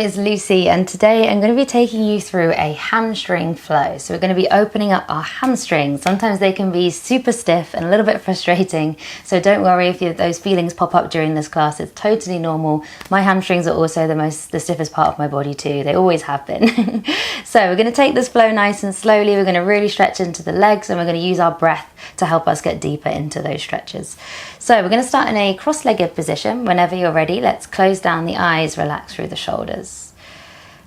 is Lucy, and today I'm going to be taking you through a hamstring flow. So we're going to be opening up our hamstrings. Sometimes they can be super stiff and a little bit frustrating, so don't worry if those feelings pop up during this class. It's totally normal. My hamstrings are also the stiffest part of my body too. They always have been. So we're going to take this flow nice and slowly. We're going to really stretch into the legs, and we're going to use our breath to help us get deeper into those stretches. So we're going to start in a cross-legged position. Whenever you're ready, let's close down the eyes, relax through the shoulders.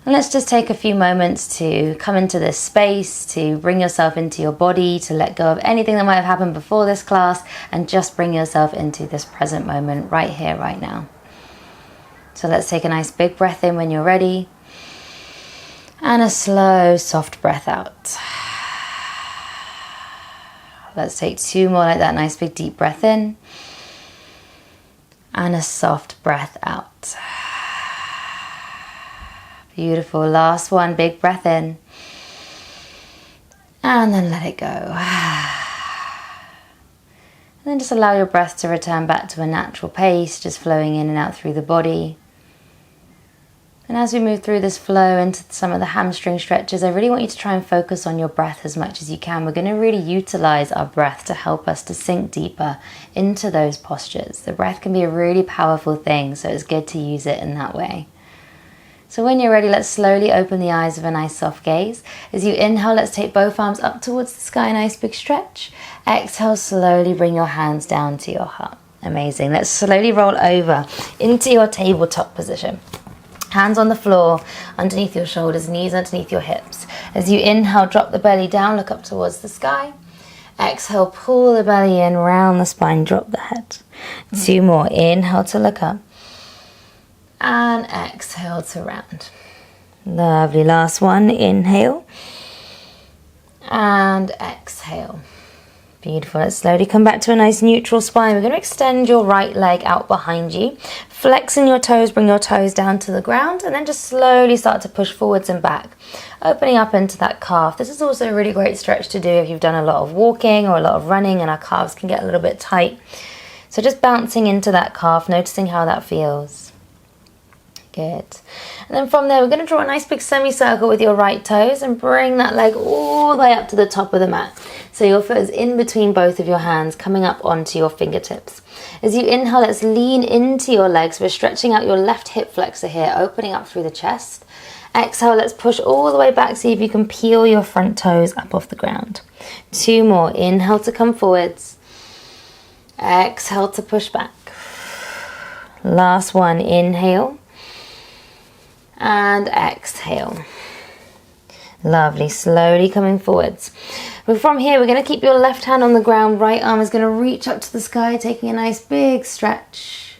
And let's just take a few moments to come into this space, to bring yourself into your body, to let go of anything that might have happened before this class, and just bring yourself into this present moment right here, right now. So let's take a nice big breath in when you're ready, and a slow, soft breath out. Let's take two more like that, nice big deep breath in, and a soft breath out. Beautiful. Last one, big breath in, and then let it go. And then just allow your breath to return back to a natural pace, just flowing in and out through the body. And as we move through this flow into some of the hamstring stretches, I really want you to try and focus on your breath as much as you can. We're going to really utilize our breath to help us to sink deeper into those postures. The breath can be a really powerful thing, so it's good to use it in that way. So when you're ready, let's slowly open the eyes with a nice soft gaze. As you inhale, let's take both arms up towards the sky, nice big stretch. Exhale, slowly bring your hands down to your heart. Amazing. Let's slowly roll over into your tabletop position. Hands on the floor, underneath your shoulders, knees underneath your hips. As you inhale, drop the belly down, look up towards the sky. Exhale, pull the belly in, round the spine, drop the head. Two more. Inhale to look up. And exhale to round. Lovely. Last one. Inhale. And exhale. Beautiful. Let's slowly come back to a nice neutral spine. We're going to extend your right leg out behind you. Flexing your toes, bring your toes down to the ground, and then just slowly start to push forwards and back, opening up into that calf. This is also a really great stretch to do if you've done a lot of walking or a lot of running and our calves can get a little bit tight. So just bouncing into that calf, noticing how that feels. Good. And then from there, we're going to draw a nice big semicircle with your right toes and bring that leg all the way up to the top of the mat. So your foot is in between both of your hands, coming up onto your fingertips. As you inhale, let's lean into your legs. We're stretching out your left hip flexor here, opening up through the chest. Exhale, let's push all the way back. See if you can peel your front toes up off the ground. Two more. Inhale to come forwards. Exhale to push back. Last one. Inhale. And exhale. Lovely. Slowly coming forwards. But from here, we're going to keep your left hand on the ground. Right arm is going to reach up to the sky, taking a nice big stretch.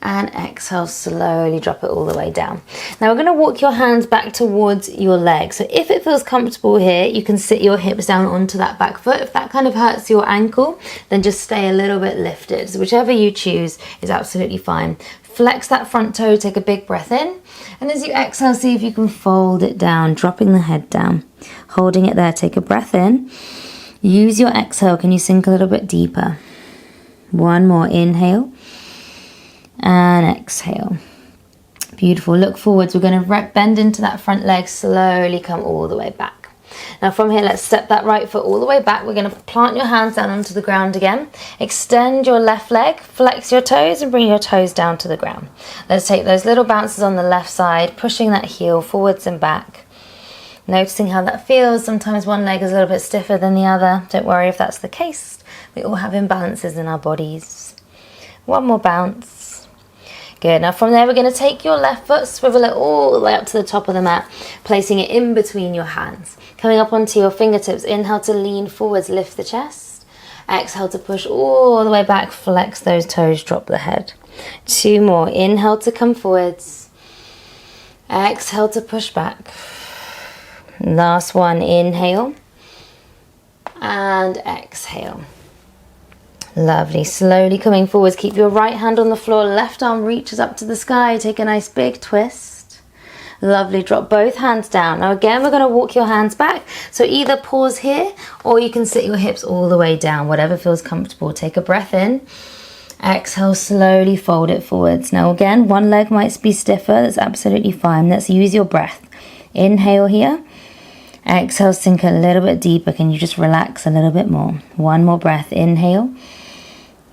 And exhale, slowly drop it all the way down. Now we're going to walk your hands back towards your legs. So if it feels comfortable here, you can sit your hips down onto that back foot. If that kind of hurts your ankle, then just stay a little bit lifted. So whichever you choose is absolutely fine. Flex that front toe, take a big breath in. And as you exhale, see if you can fold it down, dropping the head down. Holding it there, take a breath in. Use your exhale, can you sink a little bit deeper? One more, inhale. And exhale. Beautiful. Look forwards. We're going to bend into that front leg, slowly come all the way back. Now from here, let's step that right foot all the way back. We're going to plant your hands down onto the ground again. Extend your left leg, flex your toes and bring your toes down to the ground. Let's take those little bounces on the left side, pushing that heel forwards and back. Noticing how that feels. Sometimes one leg is a little bit stiffer than the other. Don't worry if that's the case. We all have imbalances in our bodies. One more bounce. Good. Now from there, we're going to take your left foot, swivel it all the way up to the top of the mat, placing it in between your hands. Coming up onto your fingertips, inhale to lean forwards, lift the chest. Exhale to push all the way back, flex those toes, drop the head. Two more. Inhale to come forwards. Exhale to push back. Last one. Inhale. And exhale. Lovely. Slowly coming forwards. Keep your right hand on the floor. Left arm reaches up to the sky. Take a nice big twist. Lovely. Drop both hands down. Now again, we're going to walk your hands back. So either pause here or you can sit your hips all the way down. Whatever feels comfortable. Take a breath in. Exhale, slowly fold it forwards. Now again, one leg might be stiffer, that's absolutely fine. Let's use your breath. Inhale here. Exhale, sink a little bit deeper. Can you just relax a little bit more? One more breath. Inhale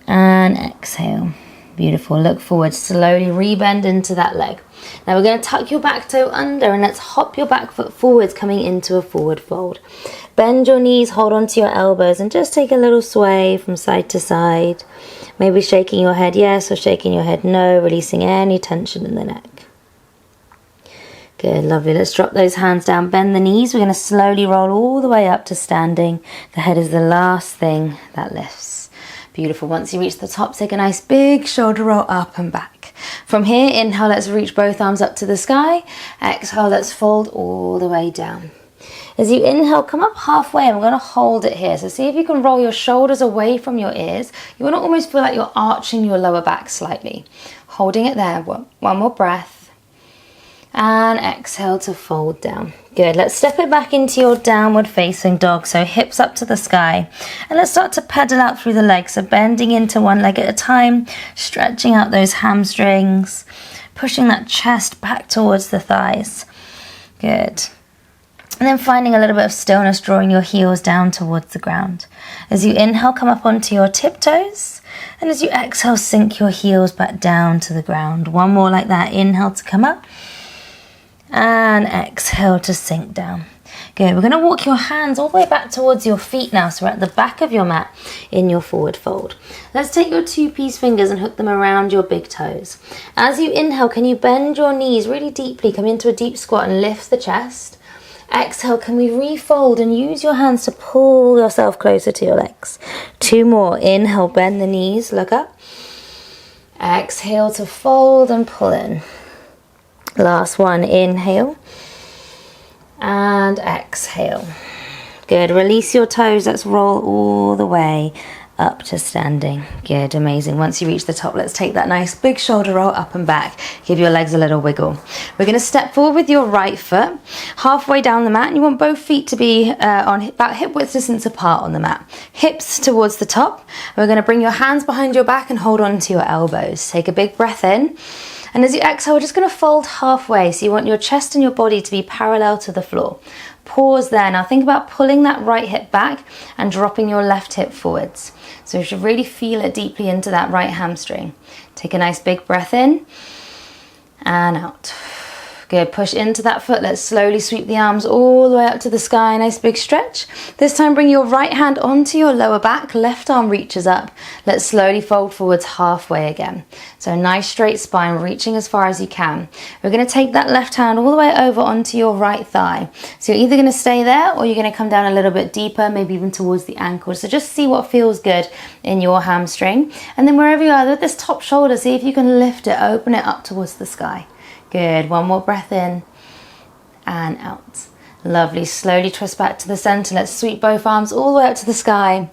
and exhale. Beautiful. Look forward. Slowly rebend into that leg. Now we're going to tuck your back toe under and let's hop your back foot forwards, coming into a forward fold. Bend your knees, hold onto your elbows and just take a little sway from side to side. Maybe shaking your head yes or shaking your head no, releasing any tension in the neck. Good, lovely. Let's drop those hands down, bend the knees. We're going to slowly roll all the way up to standing. The head is the last thing that lifts. Beautiful. Once you reach the top, take a nice big shoulder roll up and back. From here, inhale, let's reach both arms up to the sky. Exhale, let's fold all the way down. As you inhale, come up halfway and we're going to hold it here. So see if you can roll your shoulders away from your ears. You want to almost feel like you're arching your lower back slightly. Holding it there. One more breath. And exhale to fold down. Good. Let's step it back into your downward facing dog. So hips up to the sky. And let's start to pedal out through the legs. So bending into one leg at a time, stretching out those hamstrings, pushing that chest back towards the thighs. Good. And then finding a little bit of stillness, drawing your heels down towards the ground. As you inhale, come up onto your tiptoes. And as you exhale, sink your heels back down to the ground. One more like that. Inhale to come up. And exhale to sink down. Good. We're going to walk your hands all the way back towards your feet now. So we're at the back of your mat in your forward fold. Let's take your 2-piece fingers and hook them around your big toes. As you inhale, can you bend your knees really deeply? Come into a deep squat and lift the chest. Exhale, can we refold and use your hands to pull yourself closer to your legs? 2 more. Inhale, bend the knees, look up. Exhale to fold and pull in. Last one, inhale and exhale. Good, release your toes, let's roll all the way up to standing. Good, amazing. Once you reach the top, let's take that nice big shoulder roll up and back. Give your legs a little wiggle. We're going to step forward with your right foot, halfway down the mat, and you want both feet to be on about hip width distance apart on the mat. Hips towards the top. We're going to bring your hands behind your back and hold on to your elbows. Take a big breath in. And as you exhale, we're just going to fold halfway. So you want your chest and your body to be parallel to the floor. Pause there. Now think about pulling that right hip back and dropping your left hip forwards. So you should really feel it deeply into that right hamstring. Take a nice big breath in and out. Good, push into that foot. Let's slowly sweep the arms all the way up to the sky. Nice big stretch. This time bring your right hand onto your lower back. Left arm reaches up. Let's slowly fold forwards halfway again. So nice straight spine, reaching as far as you can. We're going to take that left hand all the way over onto your right thigh. So you're either going to stay there or you're going to come down a little bit deeper, maybe even towards the ankle. So just see what feels good in your hamstring. And then wherever you are, with this top shoulder, see if you can lift it, open it up towards the sky. Good, one more breath in and out. Lovely, slowly twist back to the center. Let's sweep both arms all the way up to the sky.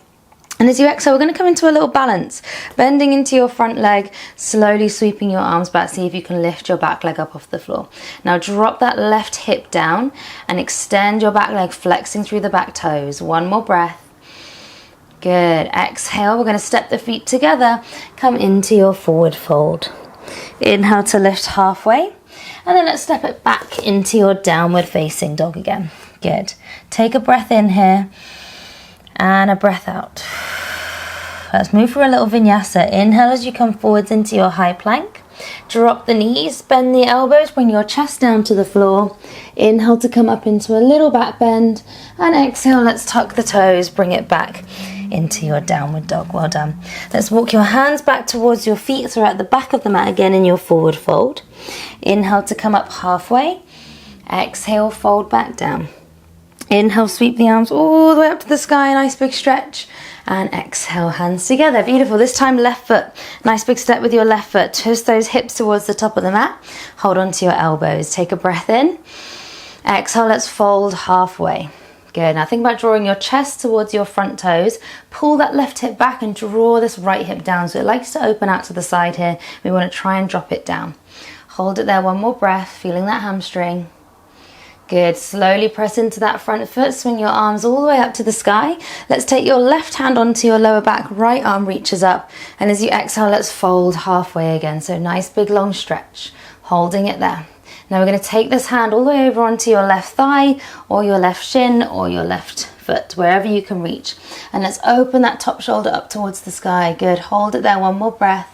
And as you exhale, we're going to come into a little balance. Bending into your front leg, slowly sweeping your arms back. See if you can lift your back leg up off the floor. Now drop that left hip down and extend your back leg, flexing through the back toes. One more breath. Good, exhale. We're going to step the feet together. Come into your forward fold. Inhale to lift halfway. And then let's step it back into your downward facing dog again. Good. Take a breath in here and a breath out. Let's move for a little vinyasa. Inhale as you come forwards into your high plank. Drop the knees, bend the elbows, bring your chest down to the floor. Inhale to come up into a little back bend. And exhale, let's tuck the toes, bring it back into your downward dog. Well done. Let's walk your hands back towards your feet, so at the back of the mat again in your forward fold. Inhale to come up halfway. Exhale, fold back down. Inhale, sweep the arms all the way up to the sky, nice big stretch. And exhale, hands together. Beautiful. This time left foot. Nice big step with your left foot. Twist those hips towards the top of the mat. Hold on to your elbows. Take a breath in. Exhale, let's fold halfway. Good. Now think about drawing your chest towards your front toes. Pull that left hip back and draw this right hip down. So it likes to open out to the side here. We want to try and drop it down. Hold it there. One more breath. Feeling that hamstring. Good, slowly press into that front foot, swing your arms all the way up to the sky. Let's take your left hand onto your lower back, right arm reaches up, and as you exhale, let's fold halfway again. So nice big long stretch, holding it there. Now we're going to take this hand all the way over onto your left thigh, or your left shin, or your left foot, wherever you can reach. And let's open that top shoulder up towards the sky. Good, hold it there, one more breath.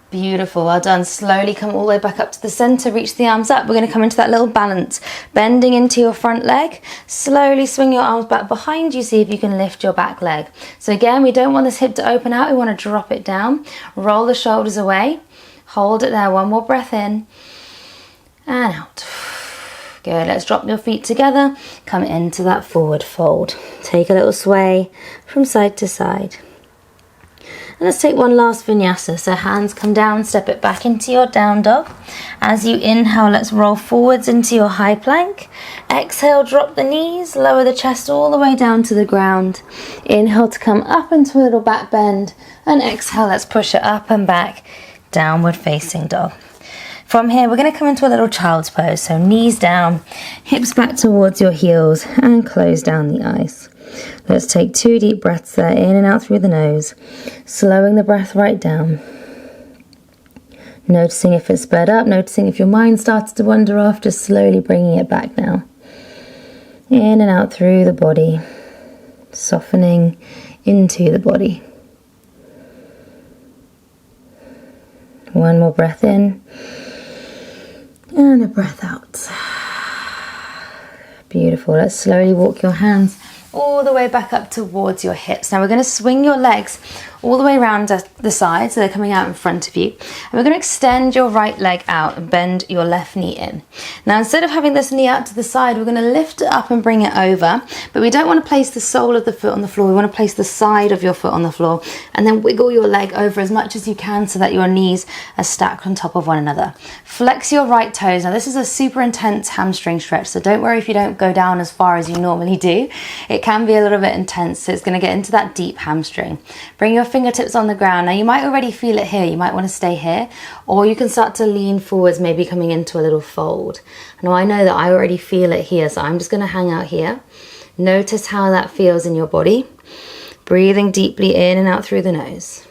Beautiful, well done. Slowly come all the way back up to the center, reach the arms up. We're going to come into that little balance, bending into your front leg. Slowly swing your arms back behind you, see if you can lift your back leg. So again, we don't want this hip to open out, we want to drop it down. Roll the shoulders away, hold it there, one more breath in and out. Good, let's drop your feet together, come into that forward fold. Take a little sway from side to side. And let's take one last vinyasa. So hands come down, step it back into your down dog. As you inhale, let's roll forwards into your high plank. Exhale, drop the knees, lower the chest all the way down to the ground. Inhale to come up into a little back bend. And exhale, let's push it up and back, downward facing dog. From here, we're going to come into a little child's pose. So knees down, hips back towards your heels, and close down the eyes. Let's take 2 deep breaths there, in and out through the nose, slowing the breath right down. Noticing if it's sped up, noticing if your mind starts to wander off, just slowly bringing it back now. In and out through the body, softening into the body. One more breath in, and a breath out. Beautiful, let's slowly walk your hands all the way back up towards your hips. Now we're going to swing your legs all the way around the side, so they're coming out in front of you. And we're going to extend your right leg out and bend your left knee in. Now instead of having this knee out to the side, we're going to lift it up and bring it over, but we don't want to place the sole of the foot on the floor. We want to place the side of your foot on the floor, and then wiggle your leg over as much as you can so that your knees are stacked on top of one another. Flex your right toes. Now this is a super intense hamstring stretch, so don't worry if you don't go down as far as you normally do. It can be a little bit intense, so it's going to get into that deep hamstring. Bring your fingertips on the ground. Now you might already feel it here, you might want to stay here, or you can start to lean forwards, maybe coming into a little fold. Now I know that I already feel it here, so I'm just going to hang out here. Notice how that feels in your body. Breathing deeply in and out through the nose.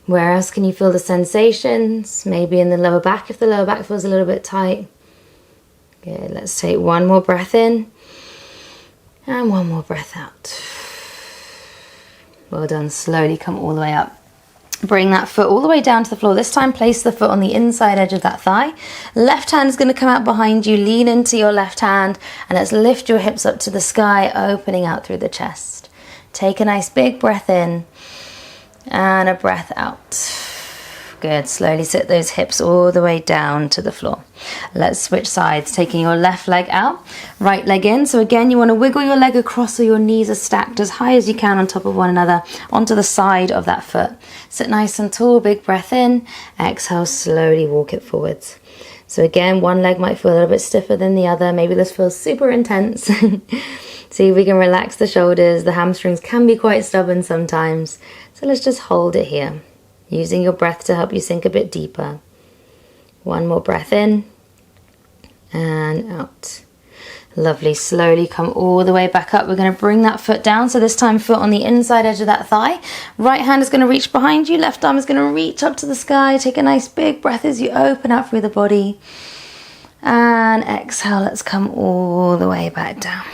Where else can you feel the sensations? Maybe in the lower back if the lower back feels a little bit tight. Good, let's take one more breath in and one more breath out. Well done, slowly come all the way up. Bring that foot all the way down to the floor. This time place the foot on the inside edge of that thigh. Left hand is going to come out behind you. Lean into your left hand and let's lift your hips up to the sky, opening out through the chest. Take a nice big breath in and a breath out. Good, slowly sit those hips all the way down to the floor. Let's switch sides, taking your left leg out, right leg in. So again, you want to wiggle your leg across so your knees are stacked as high as you can on top of one another onto the side of that foot. Sit nice and tall, big breath in, exhale, slowly walk it forwards. So again, one leg might feel a little bit stiffer than the other. Maybe this feels super intense. See if we can relax the shoulders. The hamstrings can be quite stubborn sometimes. So let's just hold it here, using your breath to help you sink a bit deeper. One more breath in and out. Lovely, slowly come all the way back up. We're going to bring that foot down, so this time foot on the inside edge of that thigh. Right hand is going to reach behind you, left arm is going to reach up to the sky. Take a nice big breath as you open up through the body. And exhale, let's come all the way back down.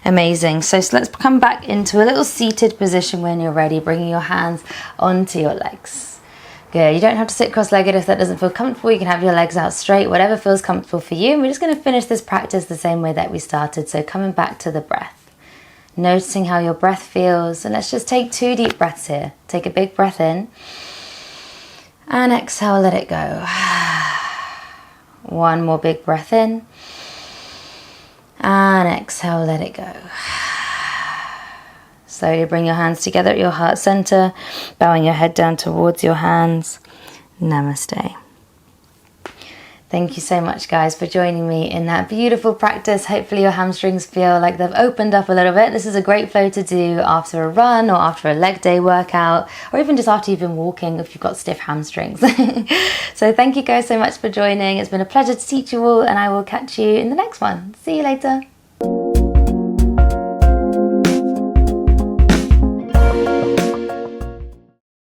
Amazing. So let's come back into a little seated position when you're ready, bringing your hands onto your legs. Good. You don't have to sit cross-legged if that doesn't feel comfortable. You can have your legs out straight, whatever feels comfortable for you. And we're just going to finish this practice the same way that we started. So coming back to the breath, noticing how your breath feels. And let's just take 2 deep breaths here. Take a big breath in and exhale, let it go. One more big breath in and exhale, let it go. Slowly bring your hands together at your heart center, bowing your head down towards your hands. Namaste. Thank you so much, guys, for joining me in that beautiful practice. Hopefully your hamstrings feel like they've opened up a little bit. This is a great flow to do after a run or after a leg day workout, or even just after you've been walking if you've got stiff hamstrings. So thank you guys so much for joining. It's been a pleasure to teach you all, and I will catch you in the next one. See you later.